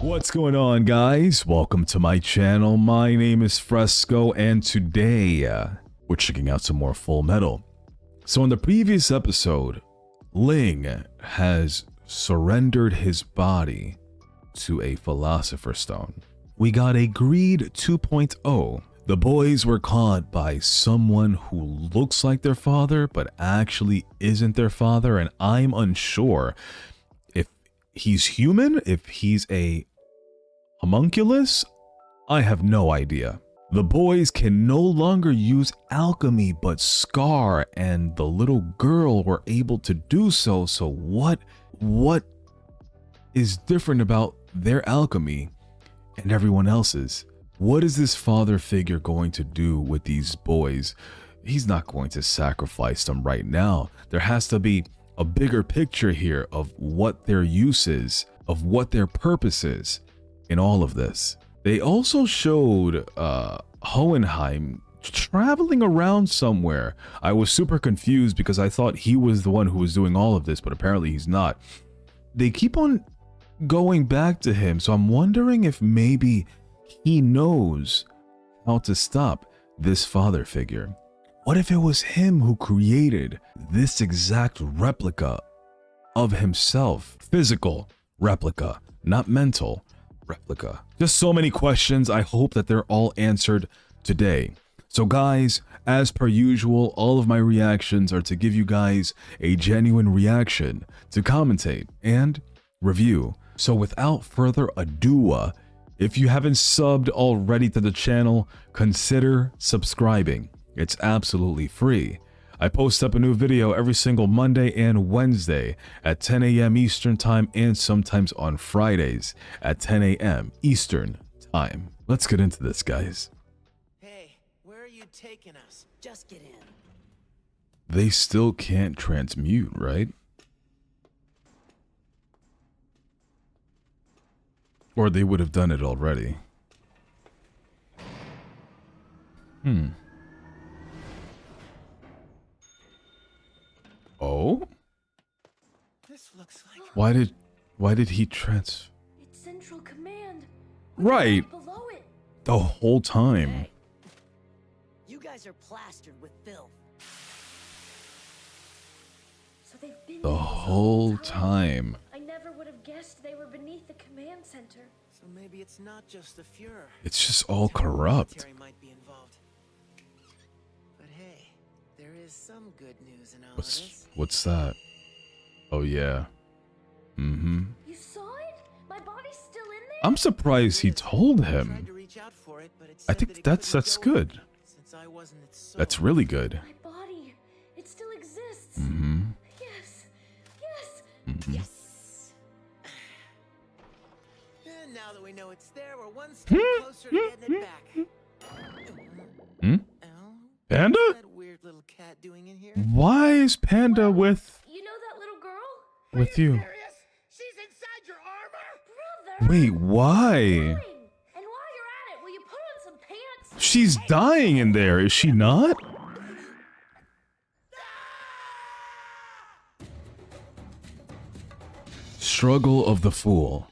What's going on, guys? Welcome to my channel. My name is Fresco, and today we're checking out some more Fullmetal. So in the previous episode, Ling has surrendered his body to a Philosopher's Stone. We got a Greed 2.0. The boys were caught by someone who looks like their father, but actually isn't their father, and I'm unsure if he's human, if he's a homunculus. I have no idea. The boys can no longer use alchemy, but Scar and the little girl were able to do so. So what is different about their alchemy and everyone else's? What is this father figure going to do with these boys? He's not going to sacrifice them right now. There has to be a bigger picture here of what their use is, of what their purpose is in all of this. They also showed Hohenheim traveling around somewhere. I was super confused because I thought he was the one who was doing all of this, but apparently he's not. They keep on going back to him, so I'm wondering if maybe he knows how to stop this father figure. What if it was him who created this exact replica of himself? Physical replica, not mental replica. Just so many questions. I hope that they're all answered today. So guys, as per usual, all of my reactions are to give you guys a genuine reaction, to commentate and review. So without further ado, if you haven't subbed already to the channel, consider subscribing. It's absolutely free. I post up a new video every single Monday and Wednesday at 10 a.m. Eastern time, and sometimes on Fridays at 10 a.m. Eastern time. Let's get into this, guys. Hey, where are you taking us? Just get in. They still can't transmute, right? Or they would have done it already. Oh? This looks like Why did he It's Central Command. Right. Below it. The whole time? Hey, you guys are plastered with filth. So they've been The there this whole time. I never would have guessed they were beneath the command center. So maybe it's not just the Fuhrer. It's just all Terran corrupt. military might be involved. But hey, there is some good news in all of this. What's that? Oh yeah. You saw it? My body's still in there? I'm surprised he told I tried him. to reach out for it, but it I said think that it that's couldn't go good. in since I wasn't its soul. That's really good. My body. It still exists. Yes. Yes. Yes. And now that we know it's there, we're one step closer to getting it back. Oh, Panda? what's that weird little cat doing in here? Why is Panda with You know that little girl? you? She's inside your armor? Brother. Wait, why? And while you're at it, will you put on some pants? She's dying in there, is she not? Struggle of the Fool.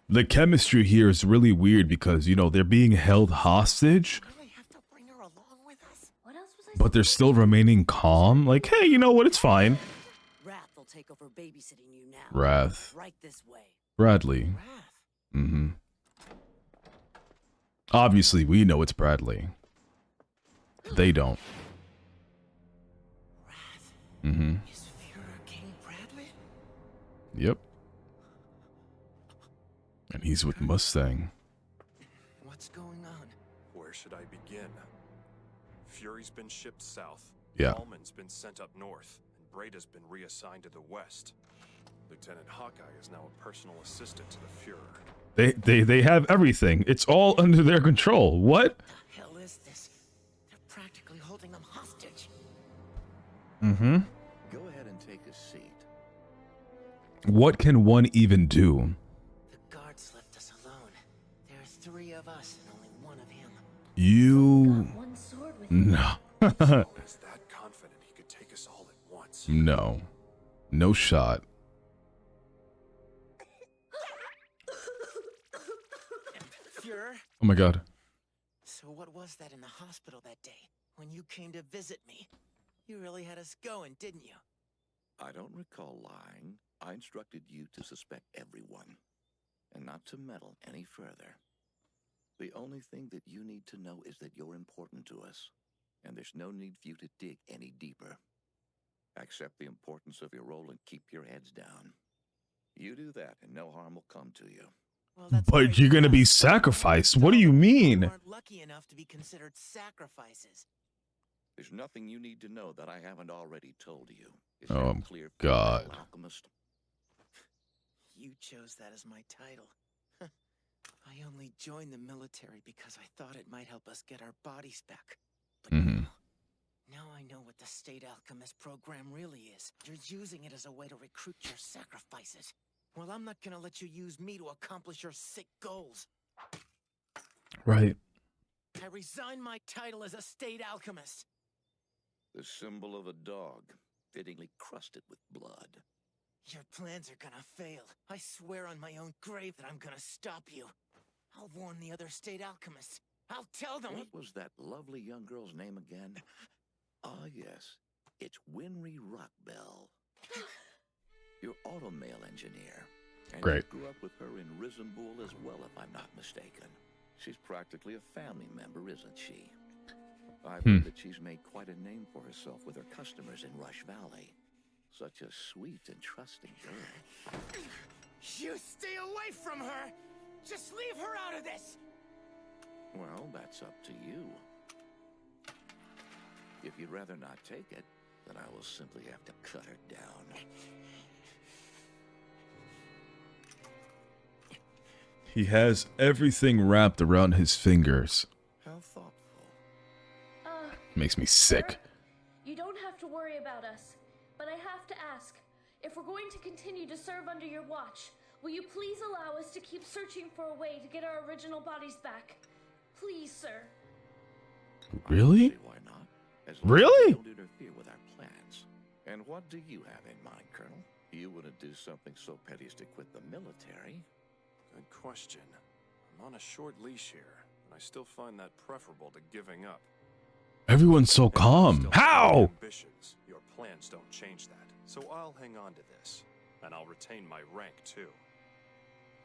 The chemistry here is really weird because, you know, they're being held hostage, Really have to bring her along with us? What else was I but they're still remaining calm. Like, hey, you know what? It's fine. Wrath will take over babysitting you now. Wrath. Right this way. Bradley. Wrath? Obviously, we know it's Bradley. They don't. Wrath? Is Fuhrer King Bradley? Yep. And he's with Mustang. What's going on? Where should I begin? Fury's been shipped south. Yeah. Allman's been sent up north, and Breda's been reassigned to the west. Lieutenant Hawkeye is now a personal assistant to the Fuhrer. They have everything. It's all under their control. What? The hell is this? They're practically holding them hostage. Go ahead and take a seat. What can one even do? The guards left us alone. There are 3 of us and only 1 of him. You... got one sword with him? No. Is that confident he could take us all at once? No. No shot. Oh my god. So what was that in the hospital that day when you came to visit me? You really had us going, didn't you? I don't recall lying. I instructed you to suspect everyone, and not to meddle any further. The only thing that you need to know is that you're important to us, and there's no need for you to dig any deeper. Accept the importance of your role and keep your heads down. You do that, and no harm will come to you. Well, that's But great you're for gonna be us. sacrificed. What do you mean? We weren't lucky enough to be considered sacrifices. There's nothing you need to know that I haven't already told you. Is Oh, that clear, God. Fullmetal Alchemist? You chose that as my title. I only joined the military because I thought it might help us get our bodies back. But now I know what the State Alchemist program really is. You're using it as a way to recruit your sacrifices. Well, I'm not gonna let you use me to accomplish your sick goals. Right. I resign my title as a State Alchemist. The symbol of a dog, fittingly crusted with blood. Your plans are gonna fail. I swear on my own grave that I'm gonna stop you. I'll warn the other State Alchemists. I'll tell them. What was that lovely young girl's name again? Ah, yes. It's Winry Rockbell. Your automail engineer. And Great. you grew up with her in Risenbull as well, if I'm not mistaken. She's practically a family member, isn't she? I've heard that she's made quite a name for herself with her customers in Rush Valley. Such a sweet and trusting girl. You stay away from her! Just leave her out of this! Well, that's up to you. If you'd rather not take it, then I will simply have to cut her down. He has everything wrapped around his fingers. How thoughtful. Makes me sick. Sir, you don't have to worry about us, but I have to ask, if we're going to continue to serve under your watch, will you please allow us to keep searching for a way to get our original bodies back? Please, sir. Really? See why not? As long Really? as you don't interfere with our plans. And what do you have in mind, Colonel? You wouldn't do something so petty as to quit the military. Good question. I'm on a short leash here, and I still find that preferable to giving up. Everyone's so If I calm. still have How? ambitions, your plans don't change that. So I'll hang on to this, and I'll retain my rank too.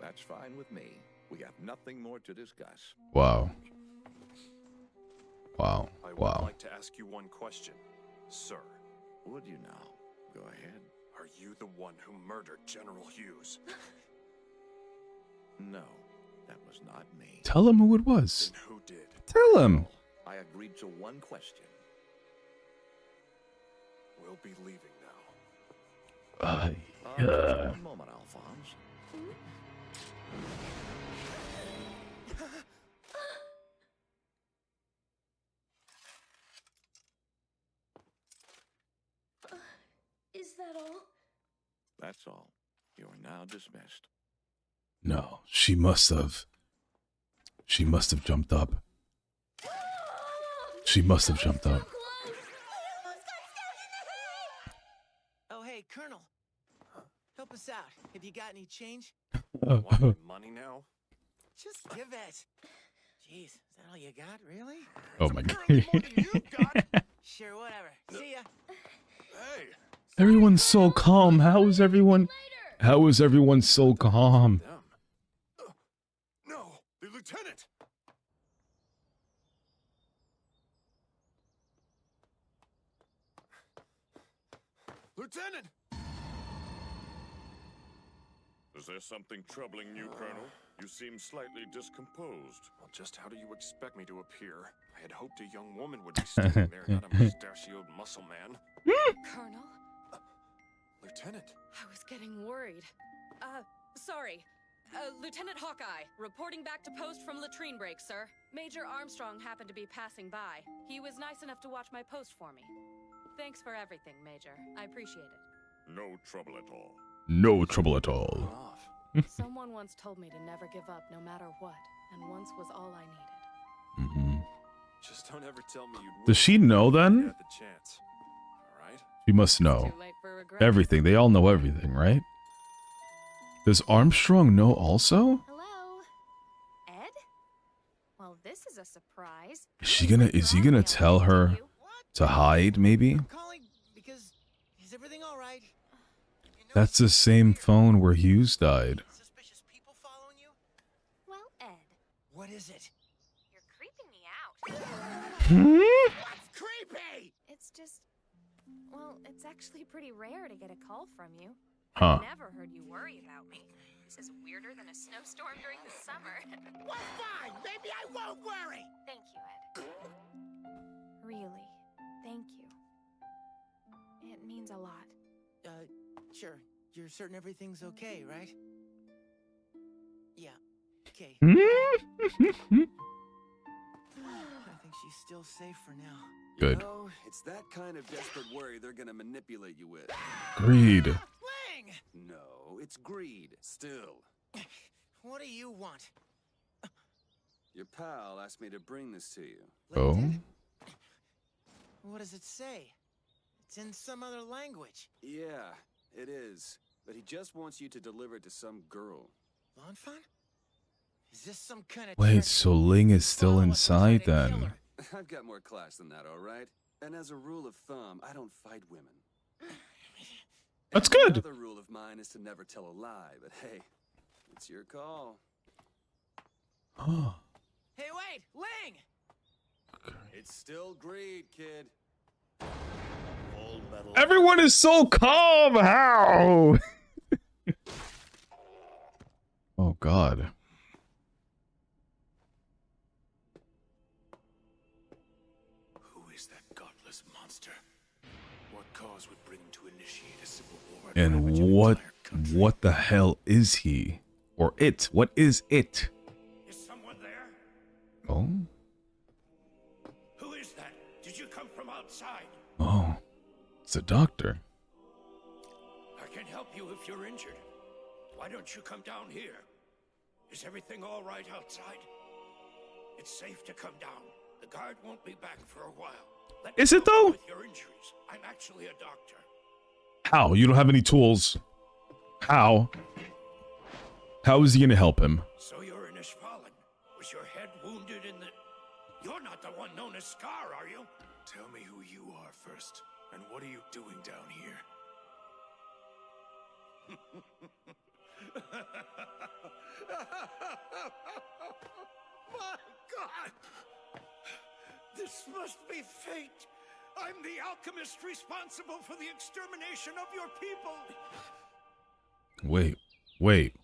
That's fine with me. We have nothing more to discuss. Wow. Wow. I would Wow. like to ask you one question, sir. Would you now? Go ahead. Are you the one who murdered General Hughes? No, that was not me. Tell him who it was. Then who did? Tell him. I agreed to one question. We'll be leaving now. Just one moment, Alphonse. Is that all? That's all. You are now dismissed. No, she must have. She must have jumped up. She must have jumped up. Oh, hey, Colonel. Help us out. Have you got any change? Want my money now? Just give it. Jeez, is that all you got, really? Oh my Apparently more god. than you got. Sure, whatever. See ya. Hey, Everyone's so calm. How is everyone so calm? them. No, the lieutenant. Lieutenant. Is there something troubling you, Colonel? You seem slightly discomposed. Well, just how do you expect me to appear? I had hoped a young woman would be standing there, not a mustachioed muscle man. Colonel, Lieutenant. I was getting worried. Sorry. Lieutenant Hawkeye, reporting back to post from latrine break, sir. Major Armstrong happened to be passing by. He was nice enough to watch my post for me. Thanks for everything, Major. I appreciate it. No trouble at all. No trouble at all. Off. Someone once told me to never give up no matter what, and once was all I needed. Just don't ever tell me you'd. Does she know then? You had the chance. All right. She must know Too late for regret. everything. They all know everything, right? Does Armstrong know also? Hello? Ed? a surprise. Is he gonna tell her to hide, maybe? I'm calling because is everything all right? That's the same phone where Hughes died. Suspicious people following you? Well, Ed, What is it? you're creeping me out. What's creepy? It's just, well, it's actually pretty rare to get a call from you. Huh. Never heard you worry about me. This is weirder than a snowstorm during the summer. Well, fine. Maybe I won't worry. Thank you, Ed. Really, thank you. It means a lot. Sure. You're certain everything's okay, right? Yeah. Okay. Hmm? I think she's still safe for now. Good. No, it's that kind of desperate worry they're gonna manipulate you with. Greed. Ling! No, it's greed. Still. What do you want? Your pal asked me to bring this to you. Oh. Ling did? What does it say? It's in some other language. Yeah, it is. But he just wants you to deliver it to some girl. Lanfan? Is this some kind of Wait, trick? so Ling is still Follow us and try inside to kill then? her. I've got more class than that, all right? And as a rule of thumb, I don't fight women. That's good. Another rule of mine is to never tell a lie, but hey, it's your call. Oh. Hey, wait! Ling! It's still greed, kid. Fullmetal. Everyone is so calm. How? Oh God. Who is that godless monster? What cause would bring him to initiate a civil war? And what the hell is he? Or it? What is it? Is someone there? Oh? Who is that? Did you come from outside? Oh. It's a doctor. I can help you if you're injured. Why don't you come down here? Is everything all right outside? It's safe to come down. The guard won't be back for a while. Let me Is it help you though? With your injuries. I'm actually a doctor. How? You don't have any tools. How? How is he gonna help him? So you're in Ishvalan. Was your head wounded in the... You're not the one known as Scar, are you? Tell me who you are first. And what are you doing down here? My God! This must be fate. I'm the alchemist responsible for the extermination of your people. Wait.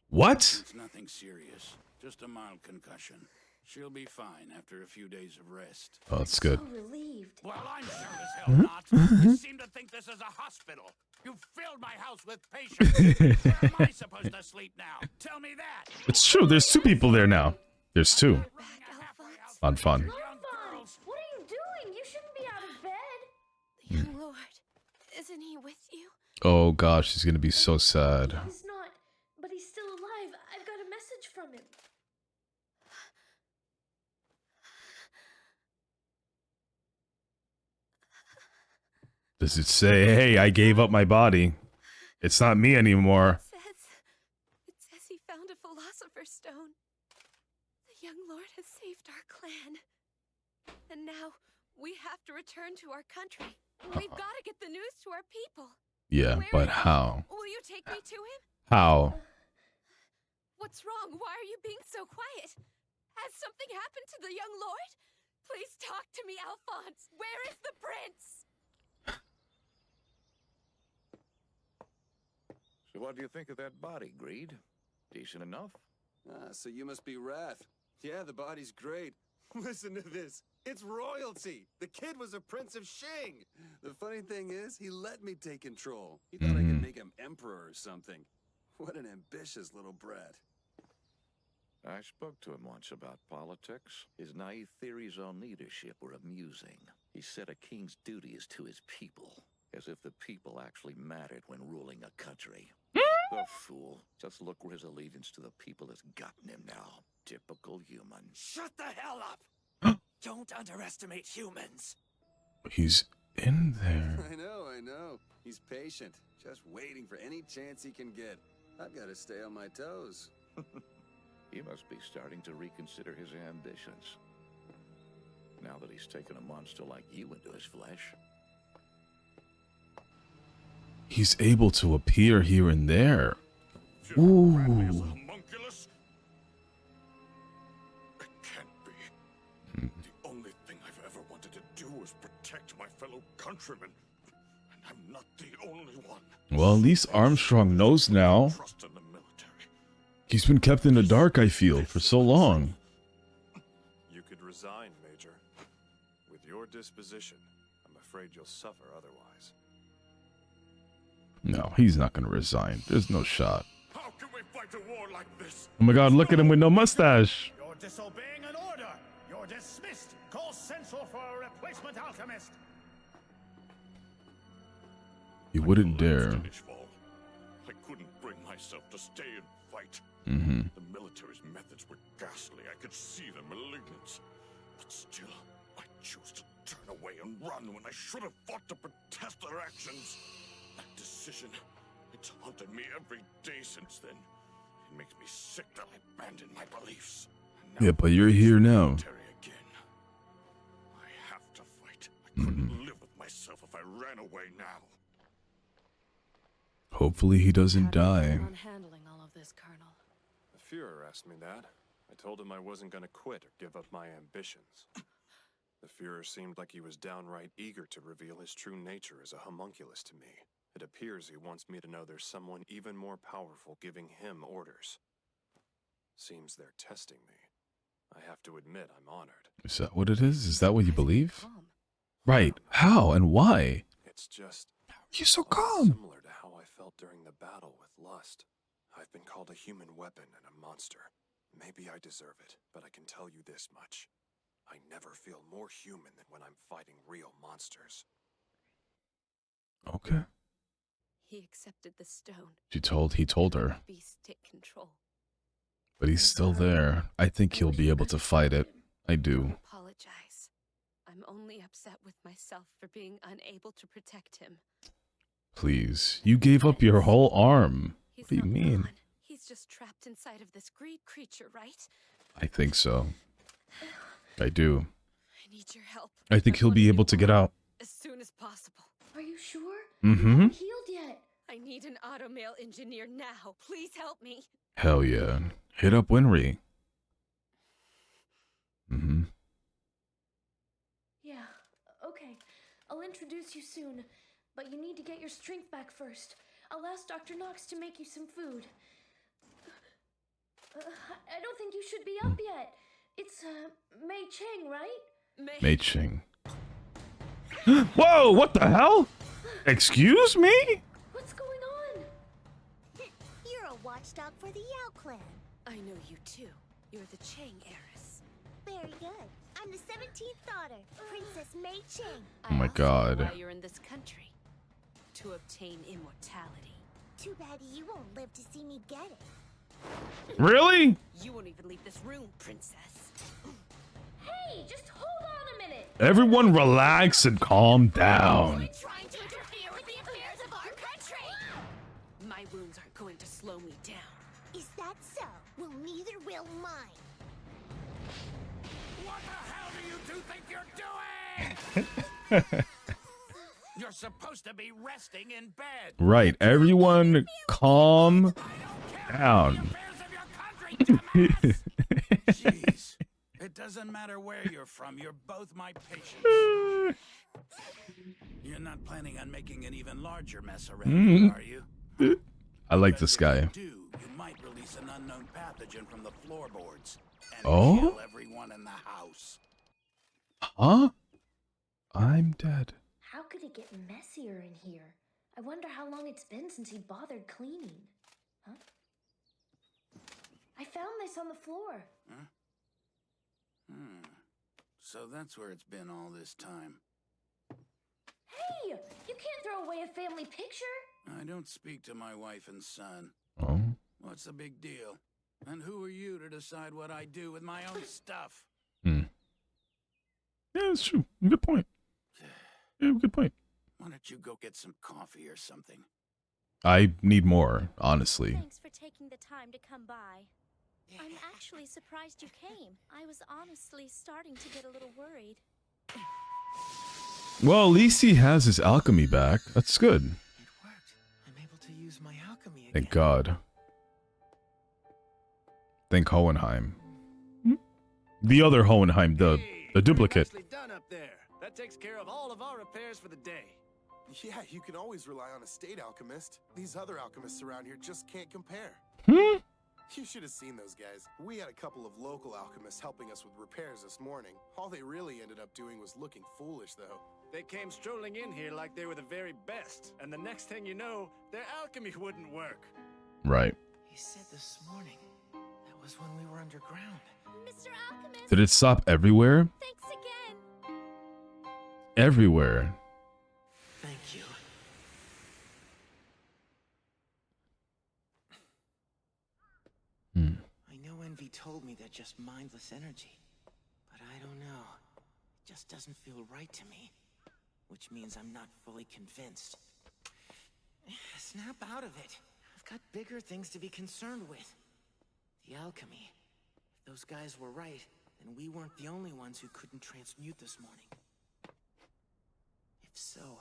What? It's nothing serious. Just a mild concussion. She'll be fine after a few days of rest. Oh, that's good. So relieved. Well, I'm sure as hell not. You seem to think this is a hospital. You've filled my house with patients. Where am I supposed to sleep now? Tell me that. It's true. There's two people there now. There's two. Fun. Lanfan, what are you doing? You shouldn't be out of bed. The young lord, isn't he with you? Oh gosh, he's gonna be so sad. He's not, but he's still alive. I've got a message from him. Does it say, hey, I gave up my body? It's not me anymore. It says he found a philosopher's stone. The young lord has saved our clan. And now we have to return to our country. We've got to get the news to our people. Yeah, Where but is he? how? Will you take me to him? How? What's wrong? Why are you being so quiet? Has something happened to the young lord? Please talk to me, Alphonse. Where is the prince? So what do you think of that body, Greed? Decent enough? So you must be Wrath. Yeah, the body's great. Listen to this. It's royalty. The kid was a prince of Shing. The funny thing is, he let me take control. He thought I could make him emperor or something. What an ambitious little brat. I spoke to him once about politics. His naive theories on leadership were amusing. He said a king's duty is to his people, as if the people actually mattered when ruling a country. The fool. Just look where his allegiance to the people has gotten him now. Typical human. Shut the hell up! Don't underestimate humans. He's in there. I know. He's patient, just waiting for any chance he can get. I've got to stay on my toes. He must be starting to reconsider his ambitions. Now that he's taken a monster like you into his flesh. He's able to appear here and there. You're Ooh. friendly as a homunculus? It can't be. The only thing I've ever wanted to do was protect my fellow countrymen. And I'm not the only one. Well, at least Armstrong knows now. Trust in the military. He's been kept in the dark, I feel, for so long. You could resign, Major. With your disposition, I'm afraid you'll suffer otherwise. No, he's not going to resign. There's no shot. How can we fight a war like this? Oh my god, look at him with no mustache. You're disobeying an order. You're dismissed. Call Central for a replacement alchemist. He wouldn't dare. I couldn't bring myself to stay and fight. Mm-hmm. The military's methods were ghastly. I could see their malignance. But still, I chose to turn away and run when I should have fought to protest their actions. That decision, it's haunted me every day since then. It makes me sick that I abandoned my beliefs. Yeah, but you're here now. Again. I have to fight. I couldn't live with myself if I ran away now. Hopefully he doesn't die. On handling all of this, Colonel. The Fuhrer asked me that. I told him I wasn't going to quit or give up my ambitions. The Fuhrer seemed like he was downright eager to reveal his true nature as a homunculus to me. It appears he wants me to know there's someone even more powerful giving him orders. Seems they're testing me. I have to admit I'm honored. Is that what it is? Is that what you believe? Right. How and why? It's just... You're so calm. Similar to how I felt during the battle with lust. I've been called a human weapon and a monster. Maybe I deserve it, but I can tell you this much. I never feel more human than when I'm fighting real monsters. Okay. He accepted the stone. He told her. Beast take control. But he's still there. I think he'll be able to fight it. I do. Apologize. I'm only upset with myself for being unable to protect him. Please. You gave up your whole arm. What do you mean? Gone. He's just trapped inside of this greed creature, right? I think so. I do. I need your help. I think he'll be able to get out. As soon as possible. Are you sure? Mm-hmm. You haven't healed yet. I need an automail engineer now. Please help me. Hell yeah. Hit up Winry. Mm-hmm. Yeah, okay. I'll introduce you soon, but you need to get your strength back first. I'll ask Dr. Knox to make you some food. I don't think you should be up yet. It's, Mei Cheng, right? Mei Cheng. Whoa, what the hell? Excuse me? What's going on? You're a watchdog for the Yao clan. I know you too. You're the Cheng heiress. Very good. I'm the 17th daughter, Princess Mei Cheng. Oh my god. Why you're in this country? To obtain immortality. Too bad you won't live to see me get it. Really? You won't even leave this room, princess. Hey, just hold on a minute. Everyone relax and calm down. Trying to interfere with the affairs of our country. My wounds aren't going to slow me down. Is that so? Well, neither will mine. What the hell do you two think you're doing? You're supposed to be resting in bed. Right, everyone calm down. Jeez. It doesn't matter where you're from. You're both my patients. You're not planning on making an even larger mess around here, are you? I like this guy. If you do, you might release an unknown pathogen from the floorboards and kill everyone in the house. Huh? I'm dead. How could it get messier in here? I wonder how long it's been since he bothered cleaning. Huh? I found this on the floor. Huh? So that's where it's been all this time. Hey! You can't throw away a family picture! I don't speak to my wife and son. Oh? What's the big deal? And who are you to decide what I do with my own stuff? Yeah, that's true. Good point. Yeah, good point. Why don't you go get some coffee or something? I need more, honestly. Thanks for taking the time to come by. I'm actually surprised you came. I was honestly starting to get a little worried. Well, at least he has his alchemy back. That's good. It worked. I'm able to use my alchemy again. Thank God. Thank Hohenheim. The other Hohenheim, the duplicate. Nicely done up there. That takes care of all of our repairs for the day. Yeah, you can always rely on a state alchemist. These other alchemists around here just can't compare. You should have seen those guys. We had a couple of local alchemists helping us with repairs this morning. All they really ended up doing was looking foolish, though. They came strolling in here like they were the very best, and the next thing you know, their alchemy wouldn't work. Right. He said this morning. That was when we were underground. Mr. Alchemist! Did it stop everywhere? Thanks again! Everywhere. Thank you. I know Envy told me they're just mindless energy, but I don't know. It just doesn't feel right to me, which means I'm not fully convinced. Snap out of it. I've got bigger things to be concerned with. The alchemy. If those guys were right, then we weren't the only ones who couldn't transmute this morning. If so,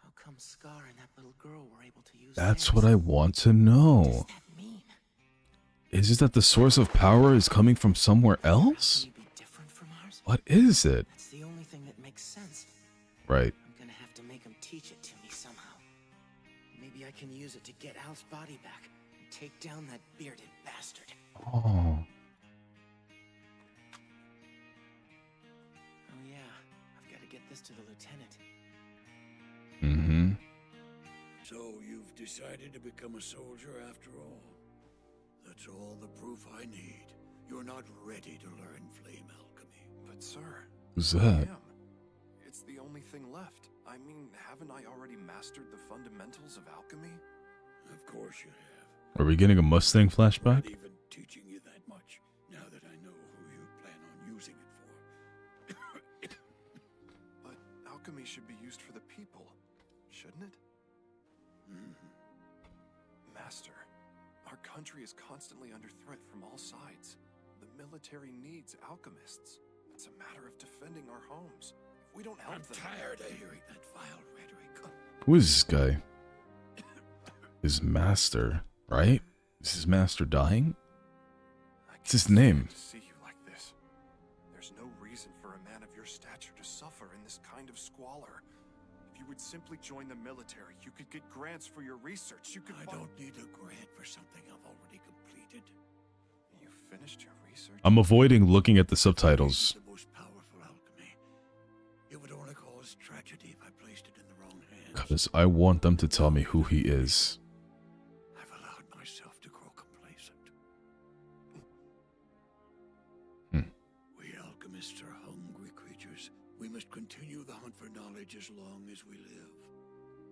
how come Scar and that little girl were able to use That's theirs? what I want to What know. does that mean? Is it that the source of power is coming from somewhere else? Can we be different from ours? What is it? That's the only thing that makes sense. Right. I'm gonna have to make him teach it to me somehow. Maybe I can use it to get Al's body back and take down that bearded bastard. Oh. Oh yeah, I've got to get this to the lieutenant. Mm-hmm. So you've decided to become a soldier after all? That's all the proof I need. You're not ready to learn flame alchemy. But sir, Who's I that? am. It's the only thing left. I mean, haven't I already mastered the fundamentals of alchemy? Of course you have. Are we getting a Mustang flashback? Not even teaching you that much, now that I know who you plan on using it for. But alchemy should be used for the people, shouldn't it? Master, our country is constantly under threat from all sides. The military needs alchemists. It's a matter of defending our homes. If we don't help I'm them... tired of hearing that vile rhetoric. Who is this guy? His master, right? Is his master dying? I What's his can't name? stand to see you like this. There's no reason for a man of your stature to suffer in this kind of squalor. If you would simply join the military, you could get grants for your research. You could... I don't need a grant for something I've already completed. You finished your research? I'm avoiding looking at the subtitles. The most powerful alchemy. It would only cause tragedy if I placed it in the wrong hands. Because I want them to tell me who he is. I've allowed myself to grow complacent. We alchemists are hungry creatures. We must continue the hunt for knowledge as long as we live.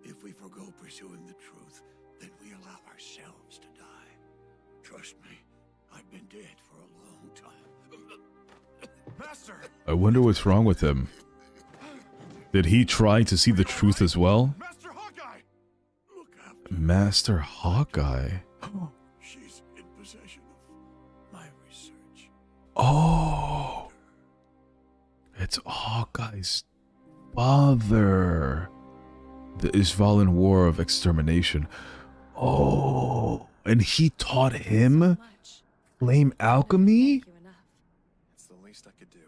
If we forgo pursuing the truth, then we allow ourselves to die. Trust me, I've been dead for a long time. Master! I wonder what's wrong with him. Did he try to see the truth as well? Master Hawkeye! Look after Master Hawkeye. she's in possession of my research. Oh. It's Hawkeye's father. The Isvalan War of Extermination. Oh. And he taught him Much. flame alchemy? Thank you enough. It's the least I could do.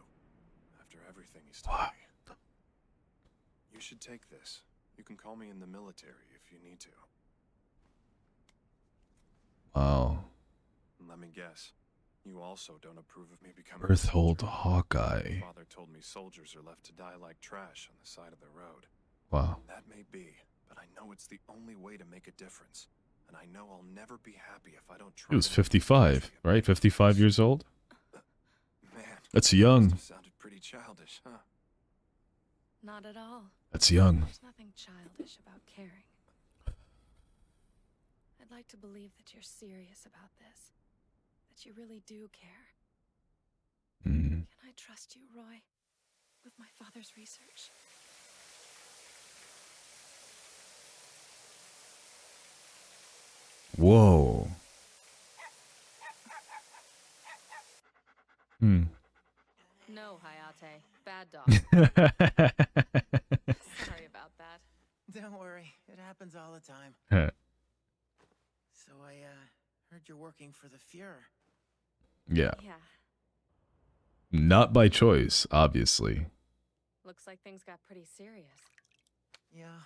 After everything he's taught me. You should take this. You can call me in the military if you need to. Wow. And let me guess. You also don't approve of me becoming a Earthhold soldier. Hawkeye. Father told me soldiers are left to die like trash on the side of the road. Wow. That may be, but I know it's the only way to make a difference. And I know I'll never be happy if I don't try. He was to make 55, history a right? better 55 place. years old? Man, That's young. must have sounded pretty childish, huh? Not at all. That's young. There's nothing childish about caring. I'd like to believe that you're serious about this. That you really do care. Mm. Can I trust you, Roy? With my father's research? Whoa. Sorry about that. Don't worry, it happens all the time. So I heard you're working for the Fuhrer. Yeah. Yeah. Not by choice, obviously. Looks like things got pretty serious. Yeah,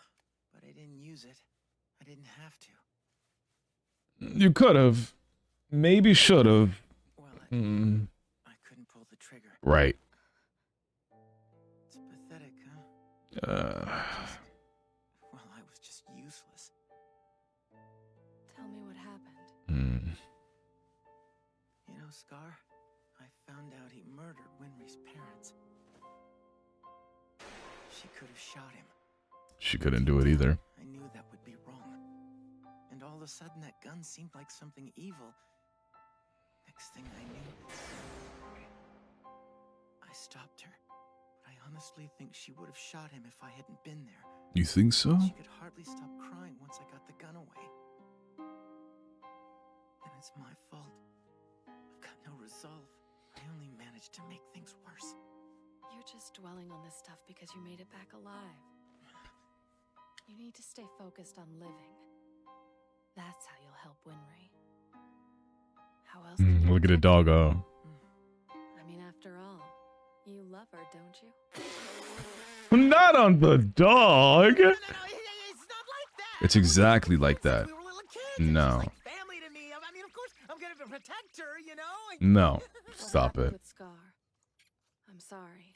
but I didn't use it. I didn't have to. You could have. Maybe should have. Well, I couldn't pull the trigger. Right. It's pathetic, huh? Well, I was just useless. Tell me what happened. You know, Scar, I found out he murdered Winry's parents. She could have shot him. She couldn't do it either. I knew that would be wrong. And all of a sudden, that gun seemed like something evil. Next thing I knew, I stopped her. But I honestly think she would have shot him if I hadn't been there. You think so? She could hardly stop crying once I got the gun away. And it's my fault. I've got no resolve. I only managed to make things worse. You're just dwelling on this stuff because you made it back alive. You need to stay focused on living. That's how you'll help Winry. How else? Look at a doggo. I mean, after all, you love her, don't you? Not on the dog. It's not like that. It's exactly like that. We were little kids. No. It's like family to me. I mean, of course, I'm gonna protect her, you know? No. What Stop happened it. with Scar? I'm sorry.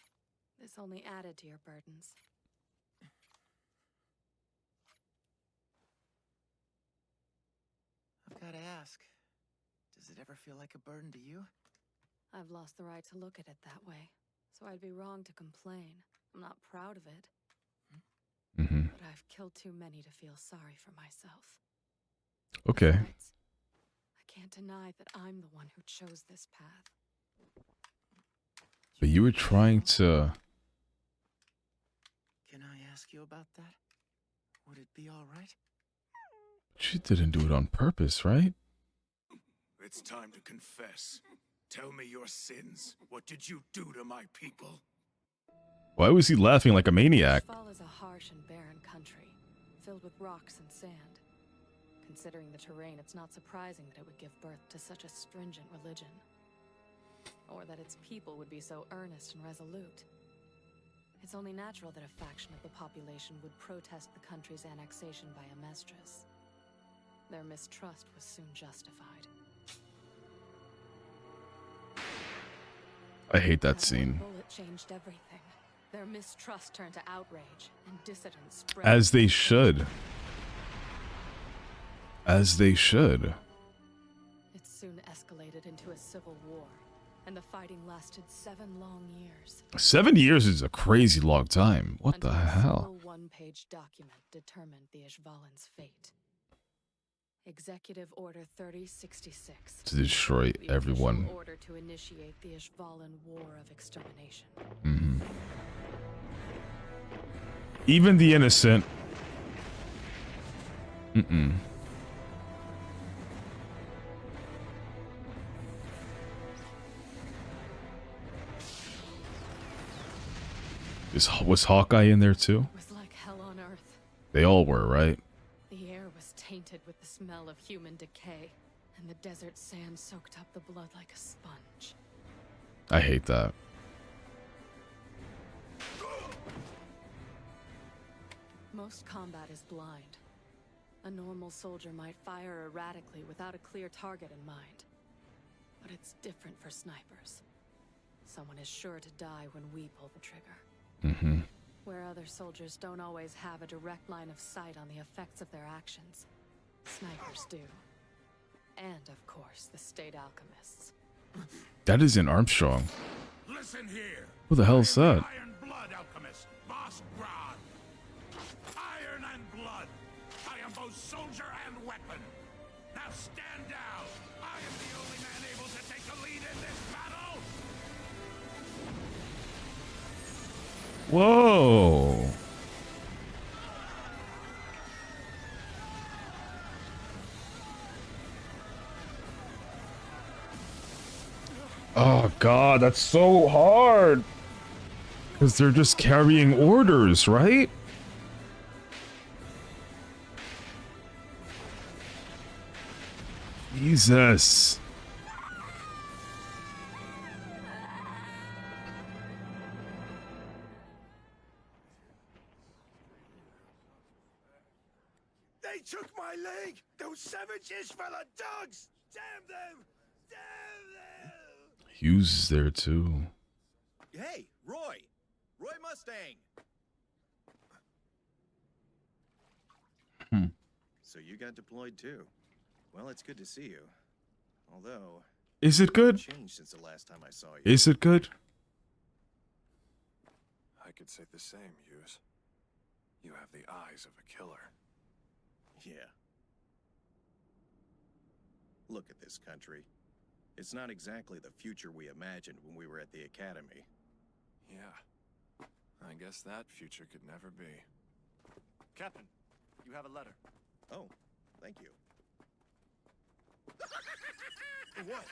This only added to your burdens. I've gotta ask, does it ever feel like a burden to you? I've lost the right to look at it that way, so I'd be wrong to complain. I'm not proud of it. But I've killed too many to feel sorry for myself. Okay. Besides, I can't deny that I'm the one who chose this path. But you were trying to... Can I ask you about that? Would it be all right? She didn't do it on purpose, right? It's time to confess. Tell me your sins. What did you do to my people? Why was he laughing like a maniac? Ishval is a harsh and barren country, filled with rocks and sand. Considering the terrain, it's not surprising that it would give birth to such a stringent religion. Or that its people would be so earnest and resolute. It's only natural that a faction of the population would protest the country's annexation by Amestris. Their mistrust was soon justified. I hate that That scene. one bullet changed everything. Their mistrust turned to outrage, and dissidents spread. As they should. As they should. It soon escalated into a civil war, and the fighting lasted 7 long years. 7 years is a crazy long time. What the until a hell? single one-page document determined the Ishvalan's fate. Executive Order 3066. To destroy The everyone. official order to initiate the Ishvalan War of Extermination. Even the innocent. Was Hawkeye in there too? It was like hell on earth. They all were, right? The air was tainted with the smell of human decay, and the desert sand soaked up the blood like a sponge. I hate that. Most combat is blind. A normal soldier might fire erratically without a clear target in mind. But it's different for snipers. Someone is sure to die when we pull the trigger. Where other soldiers don't always have a direct line of sight on the effects of their actions, snipers do. And, of course, the state alchemists. That is in Armstrong. Listen here. Who the hell is that? Iron Blood Alchemist, Boss Grod. Iron and blood. I am both soldier and weapon. Now stand down. I am the only man able to take the lead in this battle. Whoa. Oh god, that's so hard. Because they're just carrying orders, right? Jesus. They took my leg! Those savage Ishmael dogs! Damn them! Damn them! Hughes is there too. Hey, Roy! Roy Mustang! So you got deployed too. Well, it's good to see you. Although... Is it good? Changed since the last time I saw you. Is it good? I could say the same, Hughes. You have the eyes of a killer. Yeah. Look at this country. It's not exactly the future we imagined when we were at the academy. Yeah. I guess that future could never be. Captain, you have a letter. Oh, thank you. What?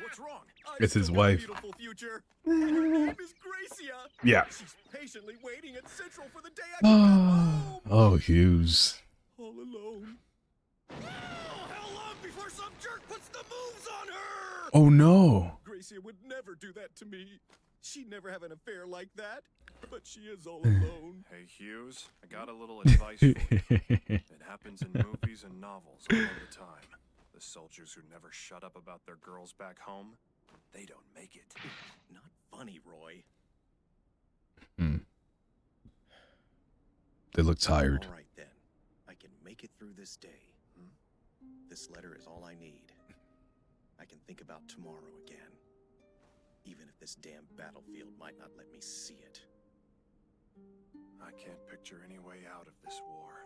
What's wrong? It's his wife. Beautiful future. And her name is Gracia. Yeah. She's patiently waiting at Central for the day I can come home. Oh, Hughes. All alone. Oh, how long before some jerk puts the moves on her? Oh no. Gracia would never do that to me. She'd never have an affair like that. But she is all alone. Hey, Hughes, I got a little advice for you. It happens in movies and novels all the time. The soldiers who never shut up about their girls back home, they don't make it. Not funny, Roy. They look tired. All right, then. I can make it through this day. This letter is all I need. I can think about tomorrow again. Even if this damn battlefield might not let me see it. I can't picture any way out of this war.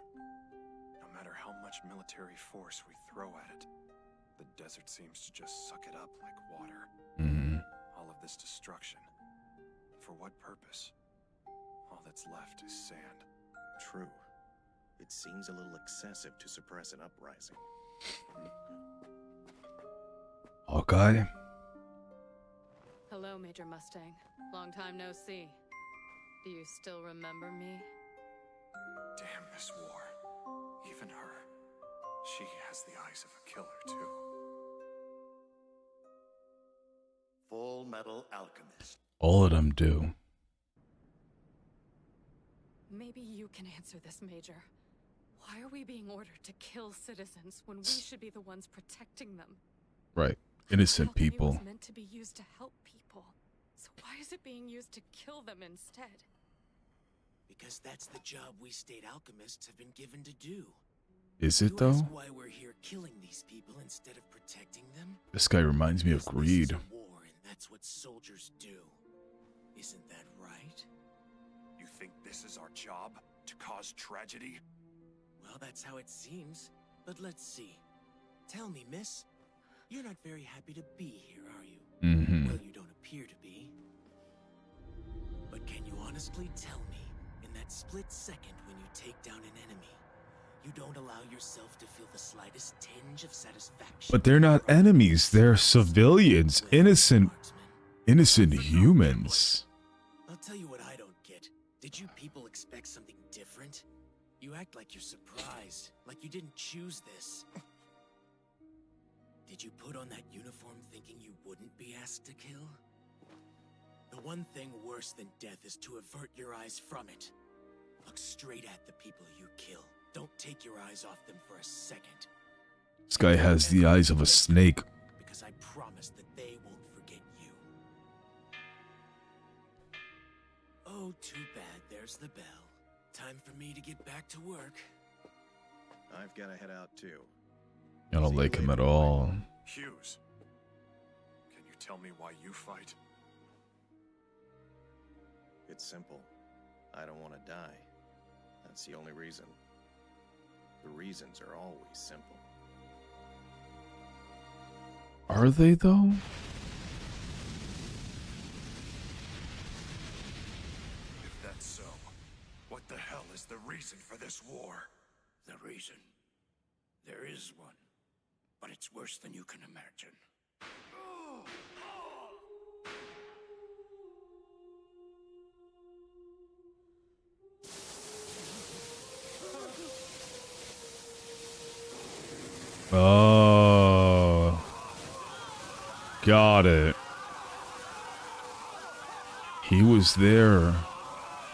No matter how much military force we throw at it, the desert seems to just suck it up like water. All of this destruction. For what purpose? All that's left is sand. True. It seems a little excessive to suppress an uprising. Hawkeye? Hello, Major Mustang. Long time no see. Do you still remember me? Damn this war. Even her. She has the eyes of a killer, too. Fullmetal Alchemist. All of them do. Maybe you can answer this, Major. Why are we being ordered to kill citizens when we should be the ones protecting them? Right. Innocent Alchemy people. was meant to be used to help people. So why is it being used to kill them instead? Because that's the job we state alchemists have been given to do. Is it You though? ask why we're here killing these people instead of protecting them? This guy reminds me of Because this is Greed. a war, and that's what soldiers do. Isn't that right? You think this is our job? To cause tragedy? Well, that's how it seems. But let's see. Tell me, miss. You're not very happy to be here, are you? Well, you don't appear to be. But can you honestly tell me, in that split second when you take down an enemy, you don't allow yourself to feel the slightest tinge of satisfaction? But they're not enemies. They're civilians. Innocent humans. I'll tell you what I don't get. Did you people expect something different? You act like you're surprised, like you didn't choose this. Did you put on that uniform thinking you wouldn't be asked to kill? The one thing worse than death is to avert your eyes from it. Look straight at the people you kill. Don't take your eyes off them for a second. This guy has the eyes of a snake. Because I promise that they won't forget you. Oh, too bad there's the bell. Time for me to get back to work. I've got to head out too. I don't like him at all. Hughes, can you tell me why you fight? It's simple. I don't want to die. That's the only reason. The reasons are always simple. Are they though? If that's so, what the hell is the reason for this war? The reason? There is one. But it's worse than you can imagine. Oh. Got it. He was there.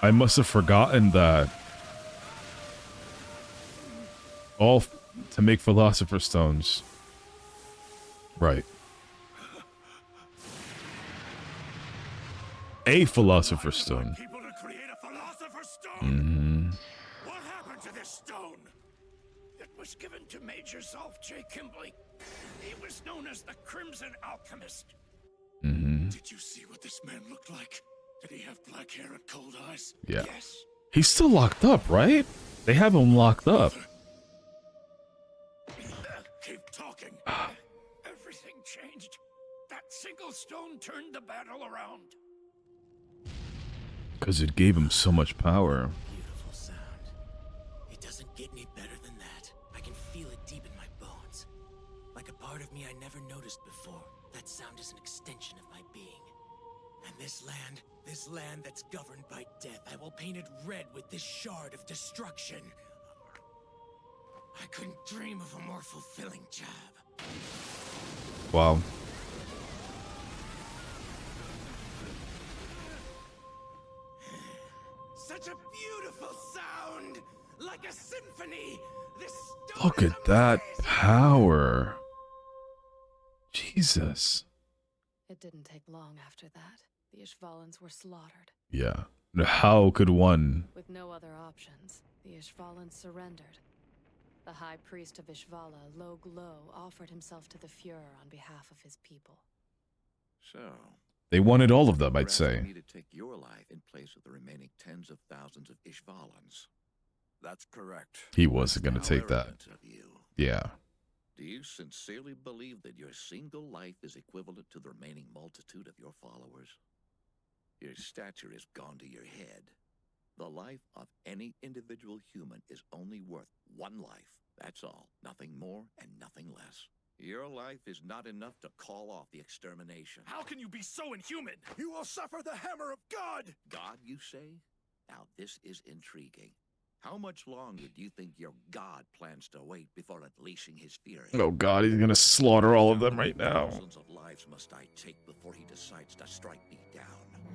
I must have forgotten that. All to make Philosopher's Stones. Right. A Philosopher's Stone. People to create a Philosopher's Stone. Mm-hmm. What happened to this stone? It was given to Major Zolf J. Kimbley. He was known as the Crimson Alchemist. Mm-hmm. Did you see what this man looked like? Did he have black hair and cold eyes? Yeah. Yes. He's still locked up, right? They have him locked up. Keep talking. Everything changed. That single stone turned the battle around. Because it gave him so much power. Beautiful sound. It doesn't get any better than that. I can feel it deep in my bones. Like a part of me I never noticed before. That sound is an extension of my being. And this land that's governed by death, I will paint it red with this shard of destruction. I couldn't dream of a more fulfilling job. Wow. Such a beautiful sound! Like a symphony! This Look at that power. Jesus. It didn't take long after that. The Ishvalans were slaughtered. Yeah. How could one? With no other options, the Ishvalans surrendered. The High Priest of Ishvala, Log Lo, offered himself to the Fuhrer on behalf of his people. So, They wanted all of them, I'd you're asking say. me to take your life in place of the remaining tens of thousands of Ishvalans. That's correct. He wasn't going to How take that. arrogant of you. Yeah. Do you sincerely believe that your single life is equivalent to the remaining multitude of your followers? Your stature is gone to your head. The life of any individual human is only worth one life. That's all. Nothing more and nothing less. Your life is not enough to call off the extermination. How can you be so inhuman? You will suffer the hammer of God! God, you say? Now this is intriguing. How much longer do you think your God plans to wait before unleashing his fury? Oh God, he's going to slaughter all of them right now. Thousands of lives must I take before he decides to strike me down?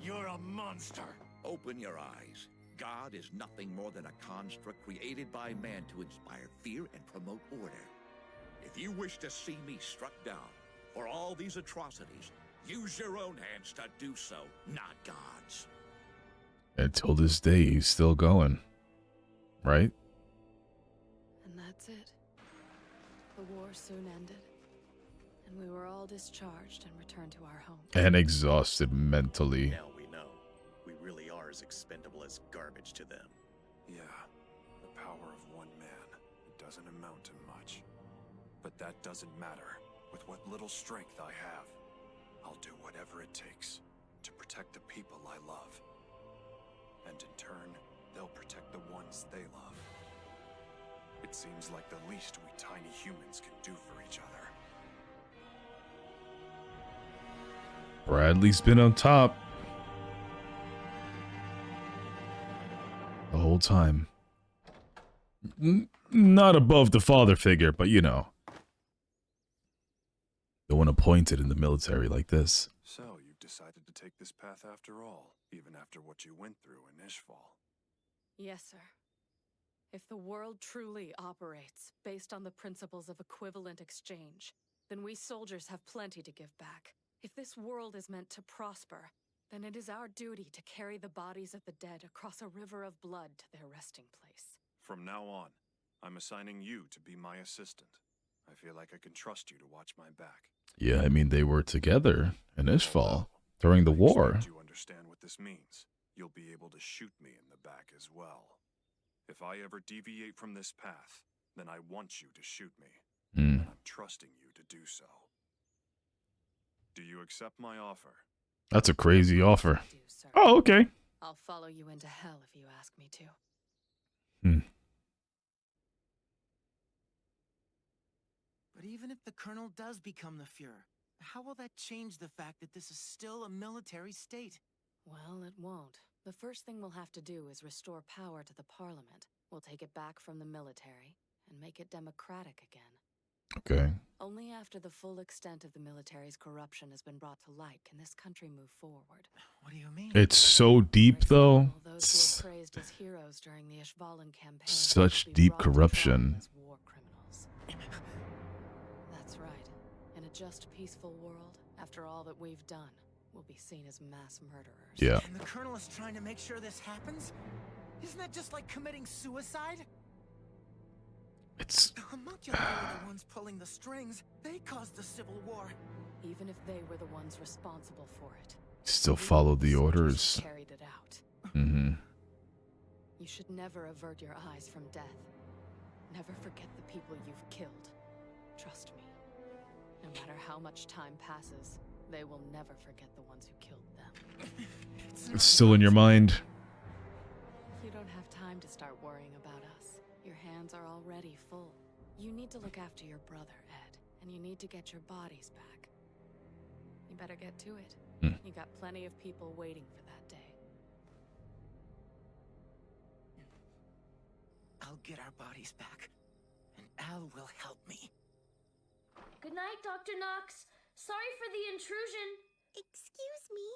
You're a monster. Open your eyes. God is nothing more than a construct created by man to inspire fear and promote order. If you wish to see me struck down for all these atrocities, use your own hands to do so, not God's. Until this day, he's still going. Right? And that's it. The war soon ended, and we were all discharged and returned to our home. And exhausted mentally. Now we know. We really are as expendable as garbage to them. Yeah, the power of one man. It doesn't amount to much. But that doesn't matter. With what little strength I have, I'll do whatever it takes to protect the people I love. And in turn, they'll protect the ones they love. It seems like the least we tiny humans can do for each other. Bradley's been on top the whole time. Not above the father figure, but you know. No one appointed in the military like this. So, you've decided to take this path after all, even after what you went through in Ishval. Yes, sir. If the world truly operates based on the principles of equivalent exchange, then we soldiers have plenty to give back. If this world is meant to prosper, then it is our duty to carry the bodies of the dead across a river of blood to their resting place. From now on, I'm assigning you to be my assistant. I feel like I can trust you to watch my back. Yeah, I mean, they were together in Ishval during the war. You understand what this means. You'll be able to shoot me in the back as well. If I ever deviate from this path, then I want you to shoot me. And I'm trusting you to do so. Do you accept my offer? That's a crazy offer. Oh, okay. I'll follow you into hell if you ask me to. But even if the Colonel does become the Fuhrer, how will that change the fact that this is still a military state? Well, it won't. The first thing we'll have to do is restore power to the Parliament. We'll take it back from the military and make it democratic again. Okay. Only after the full extent of the military's corruption has been brought to light can this country move forward. What do you mean? It's so deep, though. Those who were praised as heroes during the Ishvalan campaign Such will be deep brought to trial corruption. as war criminals. That's right. In a just, peaceful world, after all that we've done, we'll be seen as mass murderers. Yeah. And the Colonel is trying to make sure this happens? Isn't that just like committing suicide? It's... The homunculi were the ones pulling the strings. They caused the Civil War. Even if they were the ones responsible for it. Still follow the orders. Carried it out. Mm-hmm. You should never avert your eyes from death. Never forget the people you've killed. Trust me. No matter how much time passes, they will never forget the ones who killed them. It's still in your mind. You don't have time to start worrying about us. Your hands are already full. You need to look after your brother, Ed, and you need to get your bodies back. You better get to it. You got plenty of people waiting for that day. I'll get our bodies back, and Al will help me. Good night, Dr. Knox. Sorry for the intrusion. Excuse me,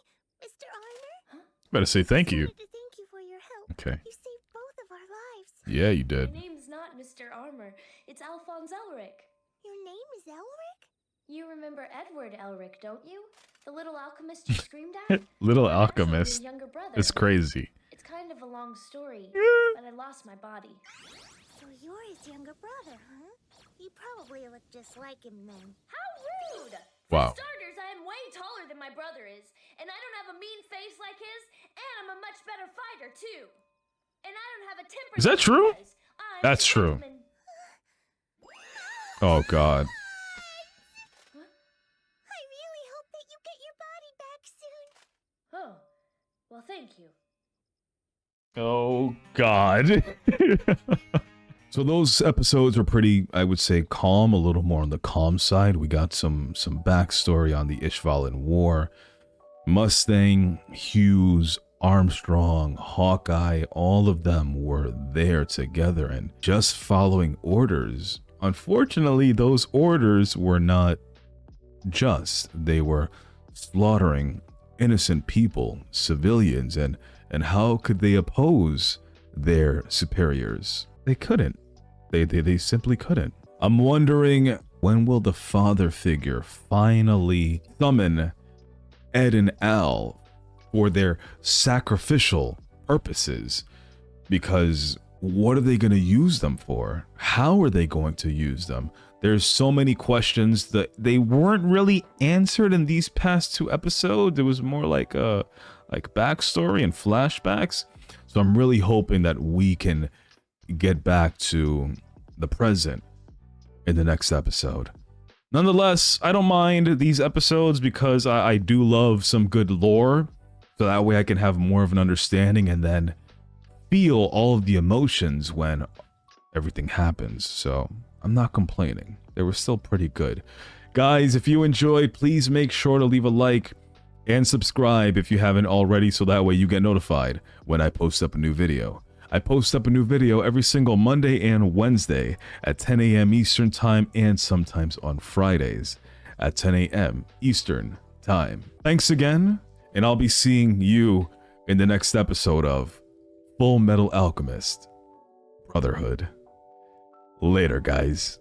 Mr. Armor? Better say thank you. I wanted to thank you for your help. Okay. You saved both of our lives. Yeah, you did. My name's not Mr. Armor. It's Alphonse Elric. Your name is Elric? You remember Edward Elric, don't you? The little alchemist you screamed at? Little Well, actually, alchemist. your younger brother. It's crazy. It's kind of a long story, but I lost my body. So you're his younger brother, huh? You probably look just like him then. How rude! Wow. For starters, I am way taller than my brother is, and I don't have a mean face like his, and I'm a much better fighter, too. And I don't have a temper. Is that like true? he does. I'm That's a true. gentleman. Oh, God. I really hope that you get your body back soon. Oh, well, thank you. Oh, God. So those episodes were pretty, I would say, calm, a little more on the calm side. We got some backstory on the Ishvalan War. Mustang, Hughes, Armstrong, Hawkeye, all of them were there together and just following orders. Unfortunately, those orders were not just. They were slaughtering innocent people, civilians, and how could they oppose their superiors? They couldn't. They simply couldn't. I'm wondering, when will the father figure finally summon Ed and Al for their sacrificial purposes? Because what are they going to use them for? How are they going to use them? There's so many questions that they weren't really answered in these past two episodes. It was more like backstory and flashbacks. So I'm really hoping that we can get back to the present in the next episode. Nonetheless, I don't mind these episodes because I do love some good lore. So that way I can have more of an understanding and then feel all of the emotions when everything happens. So I'm not complaining. They were still pretty good. Guys, if you enjoyed, please make sure to leave a like and subscribe if you haven't already, so that way you get notified when I post up a new video. I post up a new video every single Monday and Wednesday at 10 a.m. Eastern Time and sometimes on Fridays at 10 a.m. Eastern Time. Thanks again, and I'll be seeing you in the next episode of Fullmetal Alchemist Brotherhood. Later, guys.